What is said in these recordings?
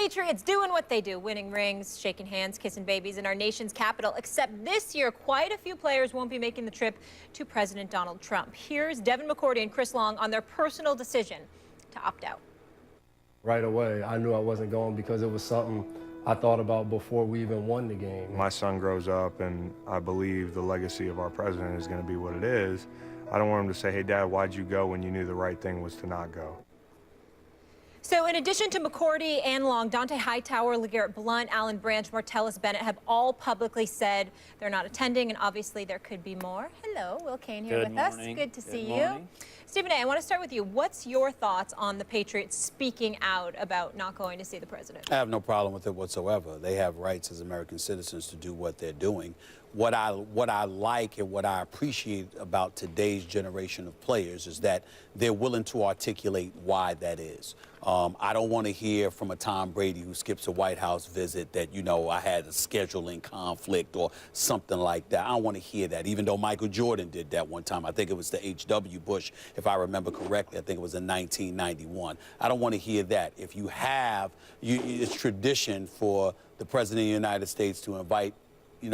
Patriots doing what they do, winning rings, shaking hands, kissing babies in our nation's capital. Except this year, quite a few players won't be making the trip to President Donald Trump. Here's Devin McCourty and Chris Long on their personal decision to opt out. Right away, I knew I wasn't going because it was something I thought about before we even won the game. My son grows up, and I believe the legacy of our president is going to be what it is. I don't want him to say, hey, Dad, why'd you go when you knew the right thing was to not go? So in addition to McCourty and Long, Dante Hightower, LeGarrette Blount, Alan Branch, Martellus Bennett have all publicly said they're not attending, and obviously there could be more. Hello, Will Kane here with us. Good to see you. Stephen A., I want to start with you. What's your thoughts on the Patriots speaking out about not going to see the president? I have no problem with it whatsoever. They have rights as American citizens to do what they're doing. What I like and what I appreciate about today's generation of players is that they're willing to articulate why that is. I don't want to hear from a Tom Brady who skips a White House visit that, you know, I had a scheduling conflict or something like that. I don't want to hear that, even though Michael Jordan did that one time. I think it was the H.W. Bush, if I remember correctly. I think it was in 1991. I don't want to hear that. If you have, it's tradition for the President of the United States to invite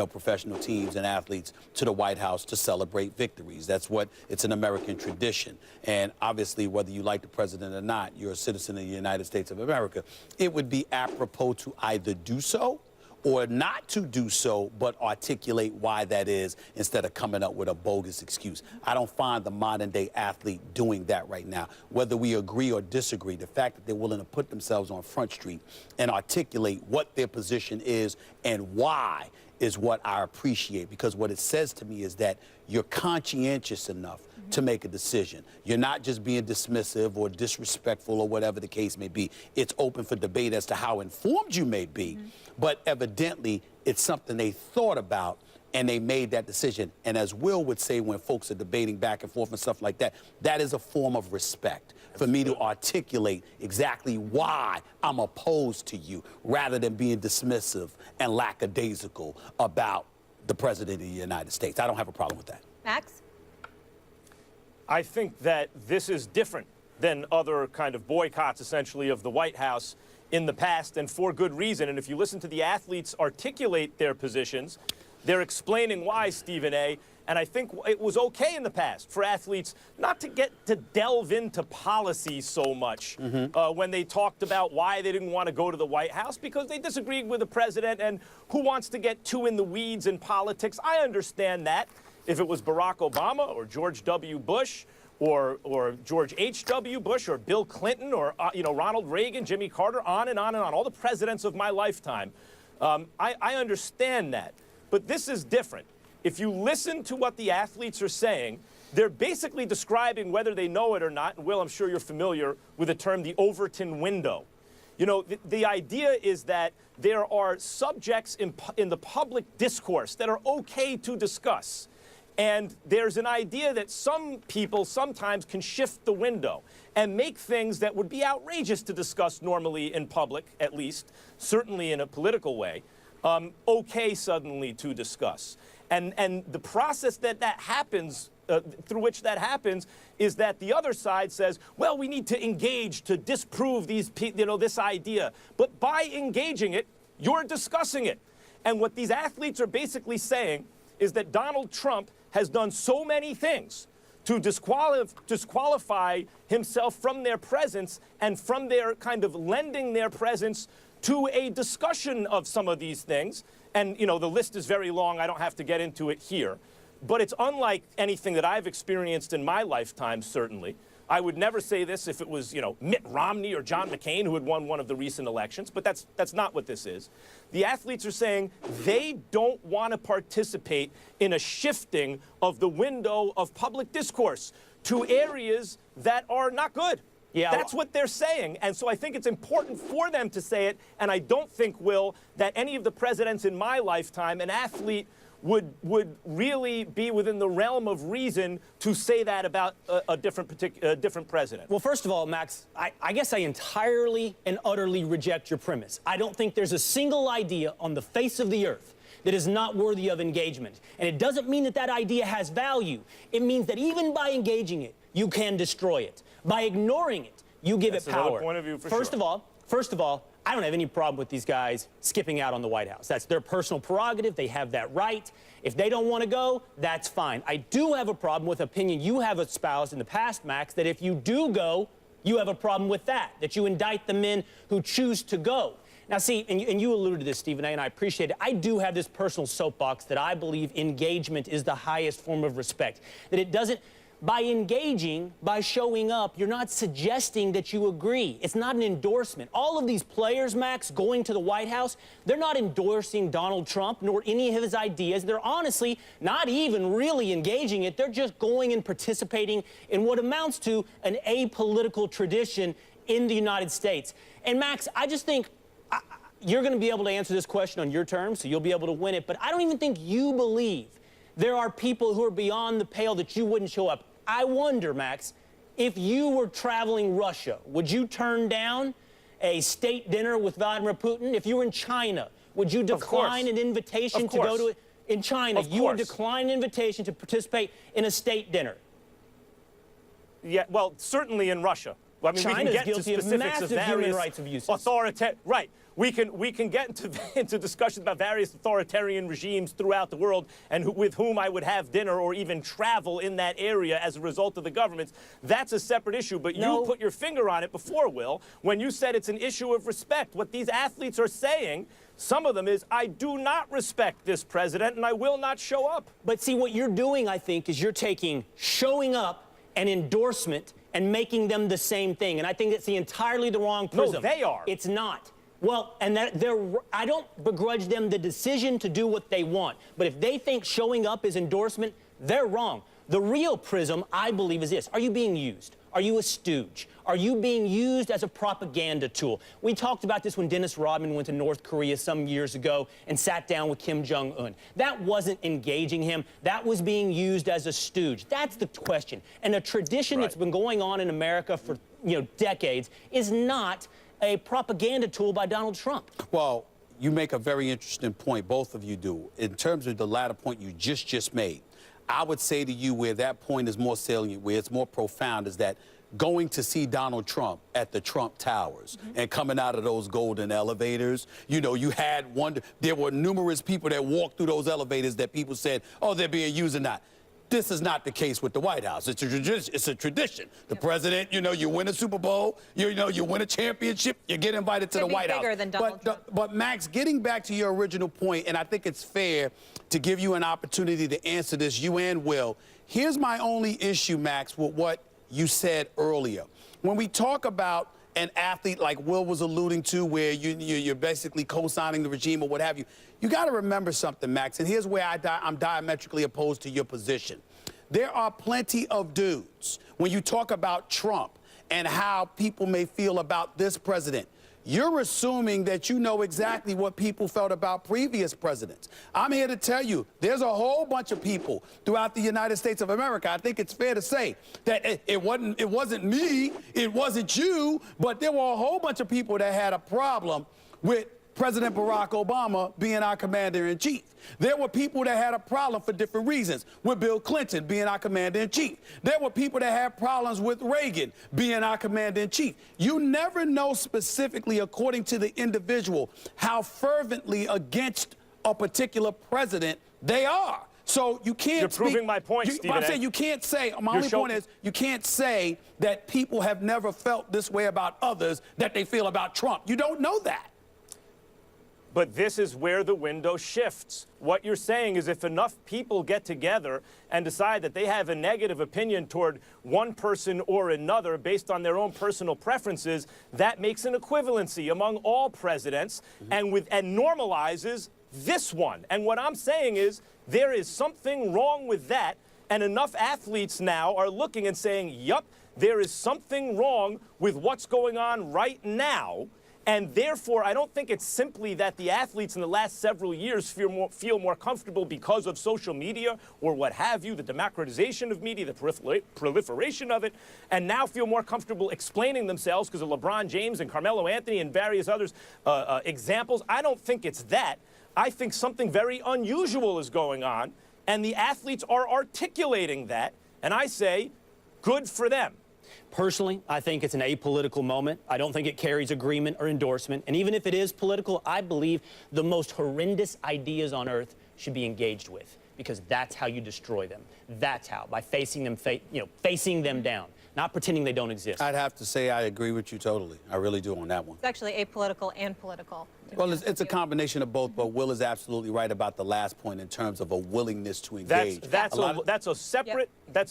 professional teams and athletes to the White House to celebrate victories. That's it's an American tradition. And obviously, whether you like the president or not, you're a citizen of the United States of America. It would be apropos to either do so or not to do so, but articulate why that is instead of coming up with a bogus excuse. I don't find the modern-day athlete doing that right now. Whether we agree or disagree, the fact that they're willing to put themselves on Front Street and articulate what their position is and why is what I appreciate, because what it says to me is that you're conscientious enough to make a decision. You're not just being dismissive or disrespectful or whatever the case may be. It's open for debate as to how informed you may be, but evidently it's something they thought about and they made that decision. And as Will would say when folks are debating back and forth and stuff like that, that is a form of respect for me to articulate exactly why I'm opposed to you rather than being dismissive and lackadaisical about the President of the United States. I don't have a problem with that. Max? I think that this is different than other kind of boycotts, essentially, of the White House in the past, and for good reason. And if you listen to the athletes articulate their positions, they're explaining why, Stephen A., and I think it was okay in the past for athletes not to get to delve into policy so much when they talked about why they didn't want to go to the White House because they disagreed with the president, and who wants to get too in the weeds in politics. I understand that. If it was Barack Obama or George W. Bush or George H.W. Bush or Bill Clinton or Ronald Reagan, Jimmy Carter, on and on and on, all the presidents of my lifetime, I understand that. But this is different. If you listen to what the athletes are saying, they're basically describing, whether they know it or not, and Will, I'm sure you're familiar with the term the Overton window. You know, the idea is that there are subjects in the public discourse that are okay to discuss. And there's an idea that some people sometimes can shift the window and make things that would be outrageous to discuss normally in public, at least, certainly in a political way, okay suddenly to discuss. And the process that happens, through which that happens, is that the other side says, well, we need to engage to disprove this idea. But by engaging it, you're discussing it. And what these athletes are basically saying is that Donald Trump has done so many things to disqualify himself from their presence and from their kind of lending their presence to a discussion of some of these things. And, the list is very long. I don't have to get into it here. But it's unlike anything that I've experienced in my lifetime, certainly. I would never say this if it was, Mitt Romney or John McCain who had won one of the recent elections, but that's not what this is. The athletes are saying they don't want to participate in a shifting of the window of public discourse to areas that are not good. Yeah, that's what they're saying. And so I think it's important for them to say it. And I don't think, Will, that any of the presidents in my lifetime, an athlete would really be within the realm of reason to say that about a different president. Well, first of all, Max, I guess I entirely and utterly reject your premise. I don't think there's a single idea on the face of the earth that is not worthy of engagement. And it doesn't mean that that idea has value. It means that even by engaging it, you can destroy it. By ignoring it, you give it power. Point of view for First of all, I don't have any problem with these guys skipping out on the White House. That's their personal prerogative. They have that right. If they don't want to go, that's fine. I do have a problem with opinion you have espoused in the past, Max, that if you do go, you have a problem with that you indict the men who choose to go. Now, see, and you alluded to this, Stephen A., and I appreciate it. I do have this personal soapbox that I believe engagement is the highest form of respect, that it doesn't. By engaging, by showing up, you're not suggesting that you agree. It's not an endorsement. All of these players, Max, going to the White House, they're not endorsing Donald Trump nor any of his ideas. They're honestly not even really engaging it. They're just going and participating in what amounts to an apolitical tradition in the United States. And Max, I just think you're going to be able to answer this question on your terms, so you'll be able to win it. But I don't even think you believe there are people who are beyond the pale that you wouldn't show up. I wonder, Max, if you were traveling Russia, would you turn down a state dinner with Vladimir Putin? If you were in China, would you decline an invitation to go to it? In China, you would decline an invitation to participate in a state dinner. Yeah, well, certainly in Russia. I mean, China's we can get guilty to of specifics massive of human various rights abuses. Right. We can get into discussions about various authoritarian regimes throughout the world and with whom I would have dinner or even travel in that area as a result of the governments. That's a separate issue. But you put your finger on it before, Will, when you said it's an issue of respect. What these athletes are saying, some of them is, I do not respect this president and I will not show up. But see, what you're doing, I think, is you're taking showing up and endorsement and making them the same thing. And I think that's entirely the wrong prism. No, they are. It's not. Well, and I don't begrudge them the decision to do what they want. But if they think showing up is endorsement, they're wrong. The real prism, I believe, is this. Are you being used? Are you a stooge? Are you being used as a propaganda tool? We talked about this when Dennis Rodman went to North Korea some years ago and sat down with Kim Jong-un. That wasn't engaging him. That was being used as a stooge. That's the question. And a tradition that's been going on in America for decades is not a propaganda tool by Donald Trump. Well, you make a very interesting point, both of you do. In terms of the latter point you just made, I would say to you where that point is more salient, where it's more profound, is that going to see Donald Trump at the Trump Towers and coming out of those golden elevators, you had there were numerous people that walked through those elevators that people said, oh, they're being used or not. This is not the case with the White House. It's a tradition. The president, you win a Super Bowl, you win a championship, you get invited to the White House. Bigger than Donald Trump. But Max, getting back to your original point, and I think it's fair to give you an opportunity to answer this, you and Will. Here's my only issue, Max, with what you said earlier. When we talk about an athlete like Will was alluding to, where you're basically co-signing the regime or what have you, you got to remember something, Max, and here's where I'm diametrically opposed to your position. There are plenty of dudes, when you talk about Trump and how people may feel about this president, you're assuming that you know exactly what people felt about previous presidents. I'm here to tell you, there's a whole bunch of people throughout the United States of America. I think it's fair to say that it wasn't me, it wasn't you, but there were a whole bunch of people that had a problem with President Barack Obama being our commander-in-chief. There were people that had a problem for different reasons with Bill Clinton being our commander-in-chief. There were people that had problems with Reagan being our commander-in-chief. You never know specifically, according to the individual, how fervently against a particular president they are. So you can't You're proving my point, Stephen. I'm saying you can't say, my only point is, you can't say that people have never felt this way about others that they feel about Trump. You don't know that. But this is where the window shifts. What you're saying is if enough people get together and decide that they have a negative opinion toward one person or another based on their own personal preferences, that makes an equivalency among all presidents and normalizes this one. And what I'm saying is there is something wrong with that, and enough athletes now are looking and saying, yup, there is something wrong with what's going on right now. And therefore, I don't think it's simply that the athletes in the last several years feel more comfortable because of social media or what have you, the democratization of media, the proliferation of it, and now feel more comfortable explaining themselves because of LeBron James and Carmelo Anthony and various others examples. I don't think it's that. I think something very unusual is going on, and the athletes are articulating that, and I say, good for them. Personally, I think it's an apolitical moment. I don't think it carries agreement or endorsement. And even if it is political, I believe the most horrendous ideas on earth should be engaged with, because that's how you destroy them. That's how, by facing them, facing them down, not pretending they don't exist. I'd have to say I agree with you totally. I really do on that one. It's actually apolitical and political. Well, it's a combination of both, but Will is absolutely right about the last point in terms of a willingness to engage. That's a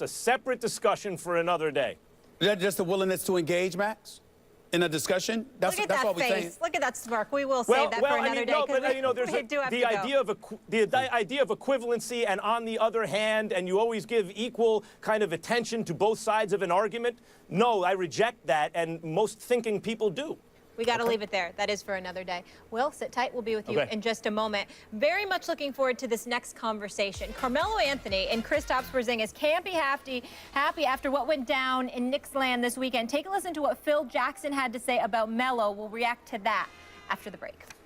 separate discussion for another day. Is that just a willingness to engage, Max? In a discussion? That's Look at that what we're saying. face. Look at that smirk. We will save that for another day. No, but you know, there's we do have the to idea go. the idea of equivalency, and on the other hand, and you always give equal kind of attention to both sides of an argument. No, I reject that, and most thinking people do. We got to leave it there. That is for another day. Will, sit tight. We'll be with you Okay. in just a moment. Very much looking forward to this next conversation. Carmelo Anthony and Kristaps Porzingis can't be happy after what went down in Knicks land this weekend. Take a listen to what Phil Jackson had to say about Melo. We'll react to that after the break.